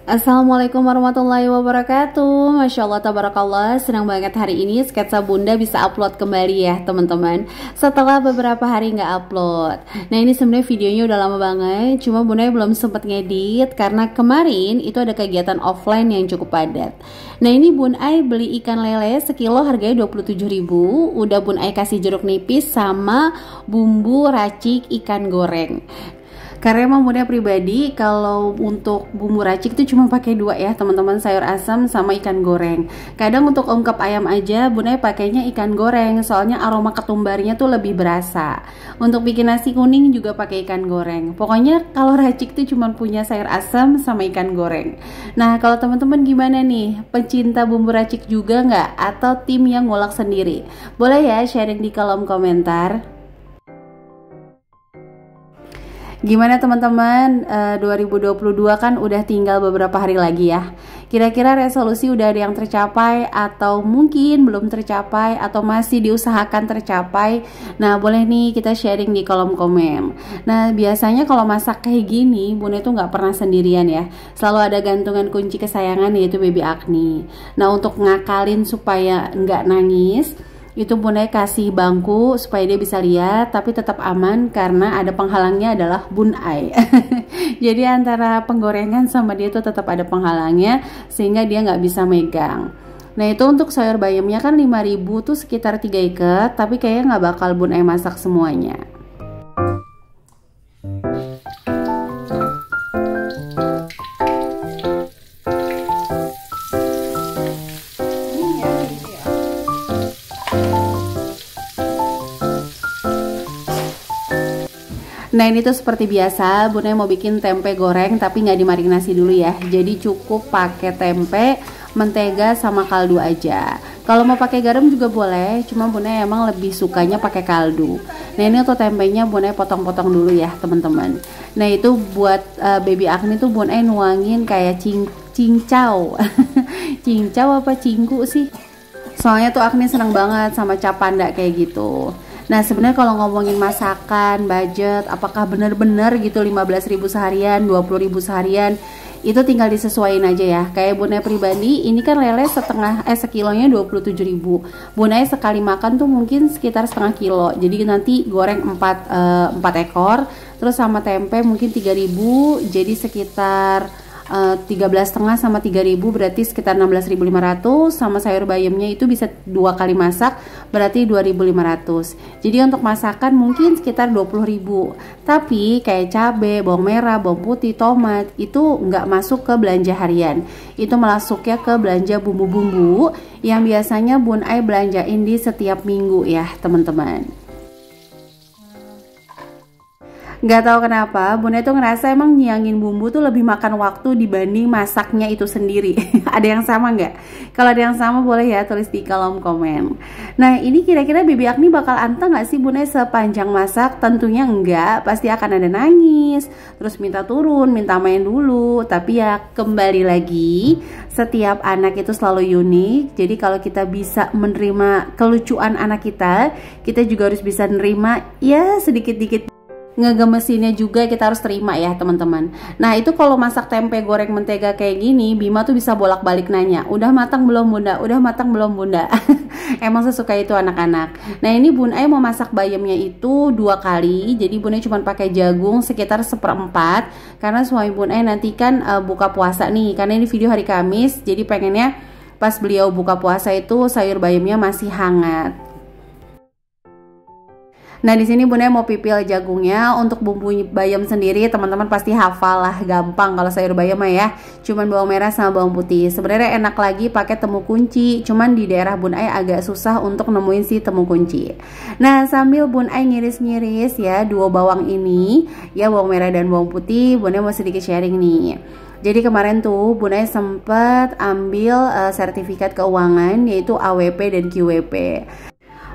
Assalamualaikum warahmatullahi wabarakatuh. Masya Allah, tabarakallah. Senang banget hari ini sketsa bunda bisa upload kembali ya teman-teman, setelah beberapa hari nggak upload. Nah, ini sebenarnya videonya udah lama banget, cuma bunda belum sempat ngedit karena kemarin itu ada kegiatan offline yang cukup padat. Nah, ini bun ai beli ikan lele sekilo harganya 27.000. Udah bun ai kasih jeruk nipis sama bumbu racik ikan goreng. Karena emang bunda pribadi kalau untuk bumbu racik itu cuma pakai dua ya teman-teman, sayur asam sama ikan goreng. Kadang untuk ungkep ayam aja bunda pakainya ikan goreng, soalnya aroma ketumbarnya tuh lebih berasa. Untuk bikin nasi kuning juga pakai ikan goreng. Pokoknya kalau racik tuh cuma punya sayur asam sama ikan goreng. Nah, kalau teman-teman gimana nih? Pecinta bumbu racik juga nggak? Atau tim yang ngulek sendiri? Boleh ya sharing di kolom komentar. Gimana teman-teman, 2022 kan udah tinggal beberapa hari lagi ya. Kira-kira resolusi udah ada yang tercapai atau mungkin belum tercapai atau masih diusahakan tercapai? Nah, boleh nih kita sharing di kolom komen. Nah, biasanya kalau masak kayak gini bunda itu nggak pernah sendirian ya. Selalu ada gantungan kunci kesayangan, yaitu baby Agni. Nah, untuk ngakalin supaya nggak nangis, itu bunda kasih bangku supaya dia bisa lihat tapi tetap aman karena ada penghalangnya adalah bun ai. Jadi antara penggorengan sama dia itu tetap ada penghalangnya sehingga dia nggak bisa megang. Nah, itu untuk sayur bayamnya kan 5.000 tuh sekitar 3 ikat, tapi kayaknya nggak bakal bun ai masak semuanya. Nah, ini tuh seperti biasa bunda mau bikin tempe goreng tapi nggak dimarinasi dulu ya. Jadi cukup pakai tempe, mentega sama kaldu aja. Kalau mau pakai garam juga boleh, cuma bunda emang lebih sukanya pakai kaldu. Nah, ini untuk tempenya bunda potong-potong dulu ya teman-teman. Nah, itu buat baby Agni tuh bunda nuangin kayak cincau. Cincau apa cingku sih? Soalnya tuh Agni seneng banget sama cap panda kayak gitu. Nah, sebenarnya kalau ngomongin masakan, budget, apakah bener-bener gitu 15.000 seharian, 20.000 seharian, itu tinggal disesuaikan aja ya. Kayak bunda pribadi, ini kan lele sekilonya 27.000. Bunda sekali makan tuh mungkin sekitar setengah kilo. Jadi nanti goreng 4 ekor, terus sama tempe mungkin 3.000, jadi sekitar 13,5 sama 3.000 berarti sekitar 16.500, sama sayur bayamnya itu bisa 2 kali masak berarti 2.500. Jadi untuk masakan mungkin sekitar 20.000. Tapi kayak cabai, bawang merah, bawang putih, tomat itu nggak masuk ke belanja harian. Itu masuknya ke belanja bumbu-bumbu yang biasanya bun ai belanjain di setiap minggu ya teman-teman. Gak tahu kenapa bunda tuh ngerasa emang nyiangin bumbu tuh lebih makan waktu dibanding masaknya itu sendiri. Ada yang sama nggak? Kalau ada yang sama boleh ya tulis di kolom komen. Nah, ini kira-kira baby Agni bakal anteng nggak sih bunda sepanjang masak? Tentunya enggak, pasti akan ada nangis, terus minta turun, minta main dulu. Tapi ya kembali lagi, setiap anak itu selalu unik. Jadi kalau kita bisa menerima kelucuan anak kita juga harus bisa menerima ya sedikit-dikit ngegemesinnya juga kita harus terima ya teman-teman. Nah, itu kalau masak tempe goreng mentega kayak gini, Bima tuh bisa bolak-balik nanya, udah matang belum bunda? Udah matang belum bunda? Emang sesuka itu anak-anak. Nah, ini bun ai mau masak bayamnya itu 2 kali. Jadi bun ai cuma pakai jagung sekitar 1/4 karena suami bun ai nanti kan buka puasa nih. Karena ini video hari Kamis, jadi pengennya pas beliau buka puasa itu sayur bayamnya masih hangat. Nah, di sini bunda mau pipil jagungnya. Untuk bumbu bayam sendiri teman-teman pasti hafal lah, gampang kalau sayur bayam mah ya. Cuman bawang merah sama bawang putih. Sebenarnya enak lagi pakai temu kunci, cuman di daerah bun ai agak susah untuk nemuin si temu kunci. Nah, sambil bun ai ngiris-ngiris ya 2 bawang ini, ya bawang merah dan bawang putih, bunda mau sedikit sharing nih. Jadi kemarin tuh bunda sempat ambil sertifikat keuangan yaitu AWP dan QWP.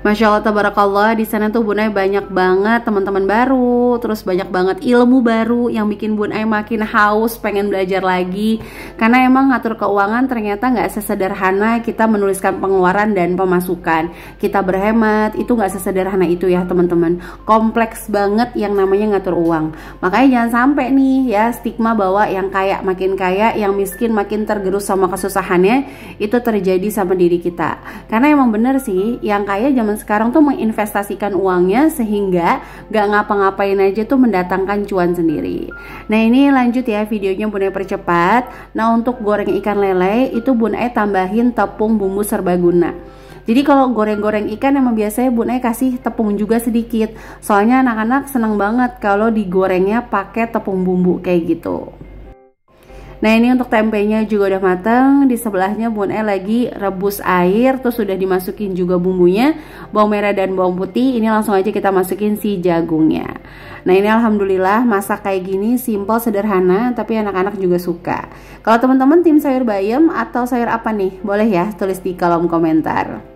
Masya Allah tabarakallah, di sana tuh Bun Ai banyak banget teman-teman baru, terus banyak banget ilmu baru yang bikin Bun Ai makin haus pengen belajar lagi. Karena emang ngatur keuangan ternyata nggak sesederhana kita menuliskan pengeluaran dan pemasukan. Kita berhemat itu nggak sesederhana itu ya teman-teman. Kompleks banget yang namanya ngatur uang. Makanya jangan sampai nih ya stigma bahwa yang kaya makin kaya, yang miskin makin tergerus sama kesusahannya, itu terjadi sama diri kita. Karena emang bener sih, yang kaya zaman sekarang tuh menginvestasikan uangnya sehingga gak ngapa-ngapain aja tuh mendatangkan cuan sendiri. Nah ini lanjut ya videonya Bun Ai percepat. Nah untuk goreng ikan lele itu Bun Ai tambahin tepung bumbu serbaguna. Jadi kalau goreng-goreng ikan emang biasanya Bun Ai kasih tepung juga sedikit. Soalnya anak-anak seneng banget kalau digorengnya pakai tepung bumbu kayak gitu. Nah ini untuk tempenya juga udah mateng. Di sebelahnya Bun Ai lagi rebus air, terus sudah dimasukin juga bumbunya, bawang merah dan bawang putih. Ini langsung aja kita masukin si jagungnya. Nah ini alhamdulillah masak kayak gini simple sederhana, tapi anak-anak juga suka. Kalau teman-teman tim sayur bayam atau sayur apa nih? Boleh ya tulis di kolom komentar.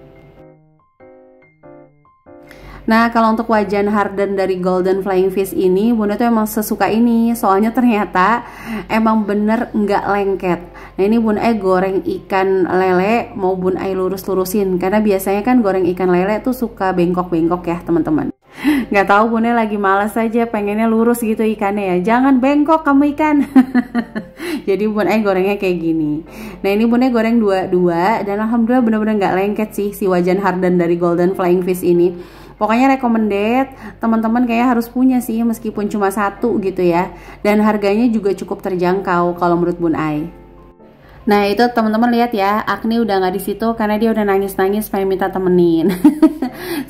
Nah kalau untuk wajan harden dari Golden Flying Fish ini Bun Ai tuh emang sesuka ini. Soalnya ternyata emang bener nggak lengket. Nah ini Bun Ai goreng ikan lele mau Bun Ai lurus-lurusin. Karena biasanya kan goreng ikan lele tuh suka bengkok-bengkok ya teman-teman. Nggak tahu Bun Ai lagi malas aja pengennya lurus gitu ikannya ya. Jangan bengkok kamu ikan. Jadi Bun Ai gorengnya kayak gini. Nah ini Bun Ai goreng dua-dua dan alhamdulillah bener-bener nggak lengket sih si wajan harden dari Golden Flying Fish ini. Pokoknya recommended, teman-teman kayak harus punya sih meskipun cuma satu gitu ya. Dan harganya juga cukup terjangkau kalau menurut Bun Ai. Nah itu teman-teman lihat ya, Agni udah nggak di situ karena dia udah nangis-nangis pengen minta temenin.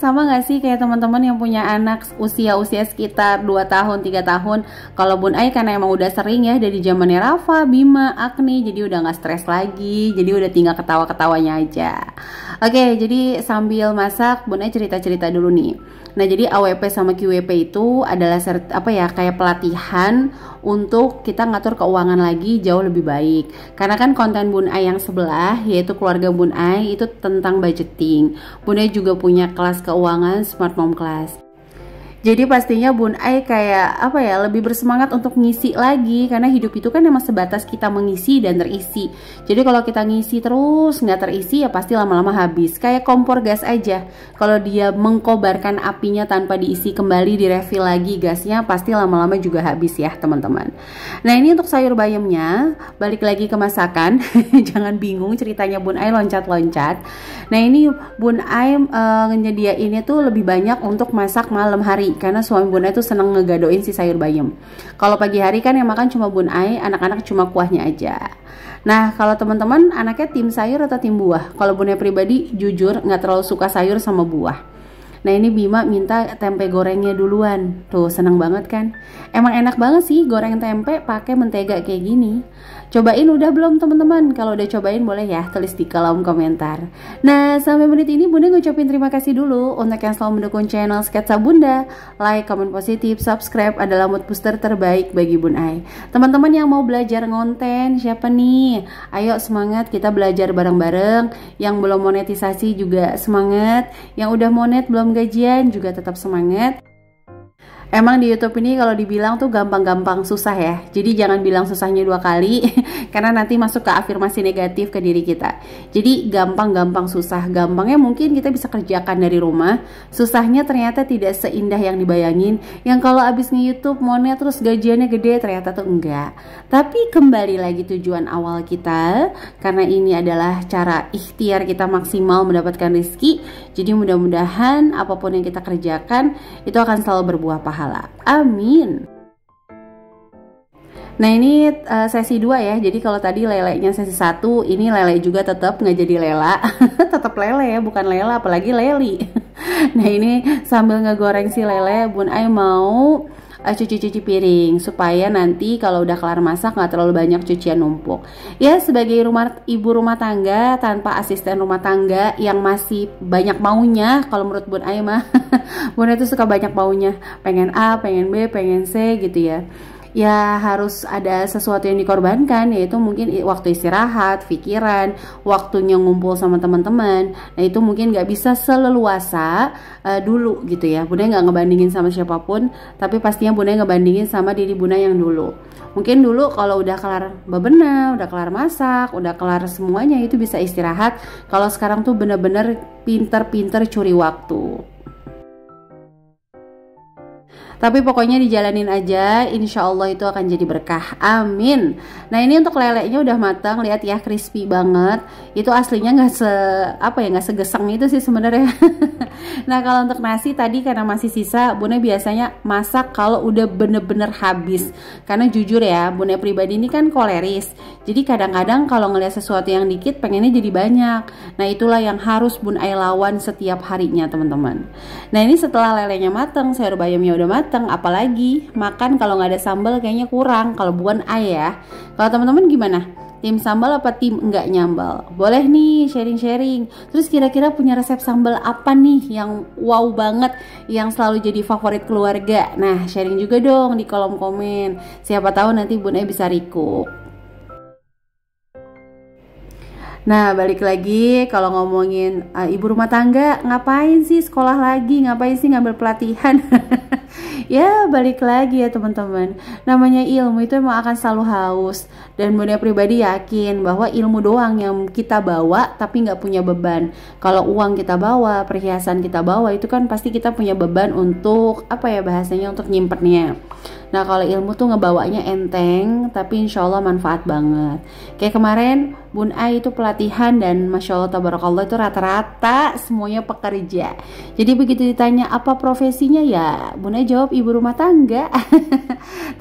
Sama nggak sih kayak teman-teman yang punya anak usia-usia sekitar 2 tahun, 3 tahun. Kalau Bun Ai karena emang udah sering ya dari zamannya Rafa, Bima, Agni, jadi udah nggak stres lagi, jadi udah tinggal ketawa-ketawanya aja. Oke, jadi sambil masak Bun Ai cerita-cerita dulu nih. Nah jadi AWP sama QWP itu adalah kayak pelatihan untuk kita ngatur keuangan lagi jauh lebih baik. Karena kan konten Bun Ai yang sebelah yaitu keluarga Bun Ai itu tentang budgeting. Bun Ai juga punya kelas keuangan Smart Mom Class. Jadi pastinya Bun Ai kayak lebih bersemangat untuk ngisi lagi karena hidup itu kan emang sebatas kita mengisi dan terisi. Jadi kalau kita ngisi terus nggak terisi ya pasti lama-lama habis. Kayak kompor gas aja. Kalau dia mengkobarkan apinya tanpa diisi kembali, direfill lagi gasnya pasti lama-lama juga habis ya teman-teman. Nah ini untuk sayur bayamnya, balik lagi ke masakan. Jangan bingung ceritanya Bun Ai loncat-loncat. Nah ini Bun Ai nyediainnya tuh lebih banyak untuk masak malam hari. Karena suami Bun Ai tuh seneng ngegadoin si sayur bayam. Kalau pagi hari kan yang makan cuma Bun Ai, anak-anak cuma kuahnya aja. Nah kalau teman-teman anaknya tim sayur atau tim buah? Kalau Bun Ai pribadi jujur nggak terlalu suka sayur sama buah. Nah ini Bima minta tempe gorengnya duluan. Tuh seneng banget kan? Emang enak banget sih goreng tempe pakai mentega kayak gini. Cobain udah belum teman-teman? Kalau udah cobain boleh ya tulis di kolom komentar. Nah sampai menit ini Bunda ngucapin terima kasih dulu untuk yang selalu mendukung channel Sketsa Bunda. Like, komen positif, subscribe adalah mood booster terbaik bagi Bun Ai. Teman-teman yang mau belajar ngonten siapa nih? Ayo semangat kita belajar bareng-bareng. Yang belum monetisasi juga semangat. Yang udah monet belum gajian juga tetap semangat. Emang di YouTube ini kalau dibilang tuh gampang-gampang susah ya. Jadi jangan bilang susahnya 2 kali karena nanti masuk ke afirmasi negatif ke diri kita. Jadi gampang-gampang susah. Gampangnya mungkin kita bisa kerjakan dari rumah. Susahnya ternyata tidak seindah yang dibayangin. Yang kalau abis nge-YouTube monet terus gajiannya gede, ternyata tuh enggak. Tapi kembali lagi tujuan awal kita, karena ini adalah cara ikhtiar kita maksimal mendapatkan rezeki. Jadi mudah-mudahan apapun yang kita kerjakan itu akan selalu berbuah pahala. Amin. Nah ini sesi 2 ya. Jadi kalau tadi lelenya sesi 1, ini lele juga tetap nggak jadi lela. Tetap lele ya, bukan lela, apalagi leli. Nah ini sambil ngegoreng si lele, Bun Ai mau cuci-cuci piring supaya nanti kalau udah kelar masak nggak terlalu banyak cucian numpuk. Ya sebagai ibu rumah tangga tanpa asisten rumah tangga yang masih banyak maunya, kalau menurut Bun Ai mah Bun Ai tuh suka banyak maunya, pengen A, pengen B, pengen C gitu ya. ya harus ada sesuatu yang dikorbankan, yaitu mungkin waktu istirahat, pikiran, waktunya ngumpul sama teman-teman. Nah itu mungkin nggak bisa seleluasa dulu gitu ya. Bunda nggak ngebandingin sama siapapun, tapi pastinya Bunda ngebandingin sama diri Bunda yang dulu. Mungkin dulu kalau udah kelar bebenah, udah kelar masak, udah kelar semuanya itu bisa istirahat. Kalau sekarang tuh bener-bener pinter-pinter curi waktu. Tapi pokoknya dijalanin aja, insya Allah itu akan jadi berkah, amin. Nah ini untuk lelenya udah matang, lihat ya, crispy banget. Itu aslinya nggak segeseng itu sih sebenarnya. Nah kalau untuk nasi tadi karena masih sisa, Bunda biasanya masak kalau udah bener-bener habis. Karena jujur ya, Bunda pribadi ini kan koleris. Jadi kadang-kadang kalau ngeliat sesuatu yang dikit pengennya jadi banyak. Nah itulah yang harus Bunda lawan setiap harinya teman-teman. Nah ini setelah lelenya matang, sayur bayamnya udah matang, apalagi makan kalau nggak ada sambal kayaknya kurang kalau bukan ayah. Kalau teman-teman gimana? Tim sambal apa tim enggak nyambal? Boleh nih sharing-sharing. Terus kira-kira punya resep sambal apa nih yang wow banget, yang selalu jadi favorit keluarga? Nah sharing juga dong di kolom komen. Siapa tahu nanti Bunda bisa recook. Nah balik lagi kalau ngomongin ibu rumah tangga, ngapain sih sekolah lagi, ngapain sih ngambil pelatihan? Ya balik lagi ya teman-teman, namanya ilmu itu emang akan selalu haus. Dan Bunda pribadi yakin bahwa ilmu doang yang kita bawa tapi nggak punya beban. Kalau uang kita bawa, perhiasan kita bawa, itu kan pasti kita punya beban untuk apa ya bahasanya, untuk nyimpennya. Nah kalau ilmu tuh ngebawanya enteng, tapi insya Allah manfaat banget. Kayak kemarin Bun Ai itu pelatihan dan Masya Allah tabarakallah itu rata-rata semuanya pekerja. Jadi begitu ditanya apa profesinya, ya Bun Ai jawab ibu rumah tangga.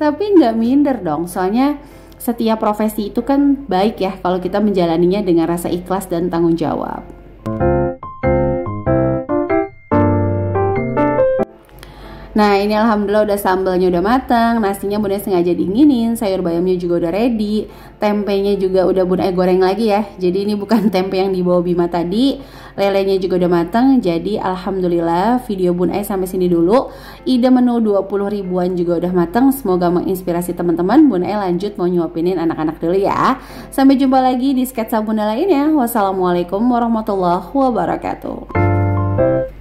Tapi nggak minder dong, soalnya setiap profesi itu kan baik ya kalau kita menjalaninya dengan rasa ikhlas dan tanggung jawab. Nah ini alhamdulillah udah sambalnya udah matang, nasinya Bunda sengaja dinginin, sayur bayamnya juga udah ready, tempenya juga udah Bunda goreng lagi ya. Jadi ini bukan tempe yang dibawa Bima tadi, lelenya juga udah matang. Jadi alhamdulillah video Bunda sampai sini dulu. Ide menu 20 ribuan juga udah matang, semoga menginspirasi teman-teman. Bunda lanjut mau nyuapinin anak-anak dulu ya. Sampai jumpa lagi di sketsa Bunda lainnya. Wassalamualaikum warahmatullahi wabarakatuh.